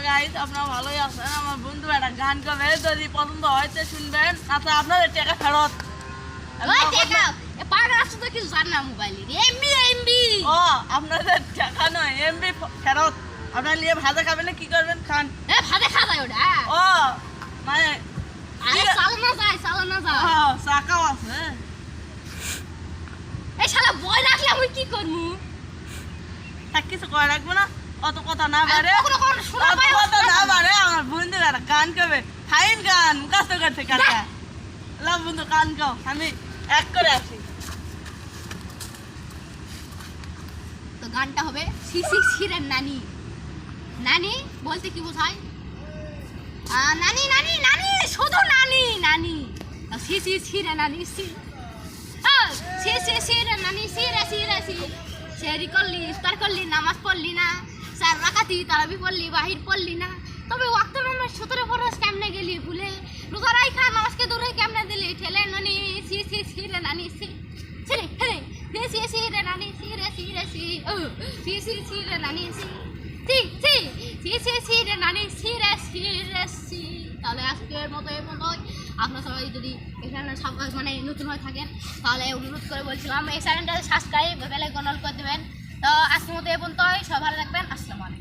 Guys, আপনারা ভালোই আছেন। আমার বন্ধু একটা গান গাবে, যদি পছন্দ হয় তো শুনবেন, তাতে আপনাদের টাকা ফেরত। ওই টাকা এ পাগল আছে তো কিছু জান না মোবাইলে এমবি ও আপনাদের টাকা নয়, এমবি ফেরত। আপনারা নিয়ে ভাজা খাবেন না কি করবেন খান। এ ভাতে খাওয়া যায় ওটা ও মানে আরে চালানো যায় চাকাও আছে। এই শালা বয় রাখলে আমি কি করবো তা কিছু করে রাখবো না, অত কথা না বাড়ে, কখনো কখনো শোনা অত পাই কথা না বাড়ে। আমার বন্ধুরা একটা গান গাবে, ফাইন গান, মুখস্থ করছে কাটা। লাভ বন্ধু গান গাও, আমি এক করে আসি। তো গানটা হবে সিসি সিরের নানি। নানি বলতে কি বোঝায়? নানি নানি নানি শুধু নানি নানি সিসি সিরে নানি সি সিসি সিরে নানি সিরে সিরে সি সেরি করলি ইফতার করলি নামাজ পড়লি না চার রাকাতি তারাবি পড়লি বাহির পড়লি না তবে ওয়াক্ত নামাজ 17 ফরজ কেমনে গেলি ভুলে রোজা রাখা নামাজকে দূরে কেমনে দিলি ঠেলে নানি সিসি সিরে নানি সি সিরে হেরে সিসি সিরে নানি সিরে সিরে সি সিসি সিরে নানি সি সিরে নানি সিরে সিরে সি। তাহলে আজকের মতো এই মতোই। আপনারা সবাই যদি এখানে মানে নতুন হয়ে থাকেন তাহলে অনুরোধ করে বলছিলাম এই চ্যানেলটাকে সাবস্ক্রাইব বেল আইকন অল করে দেবেন। তো আজকের মতো এই পর্যন্তই, সবাই ভালো থাকবেন। আসসালামু আলাইকুম।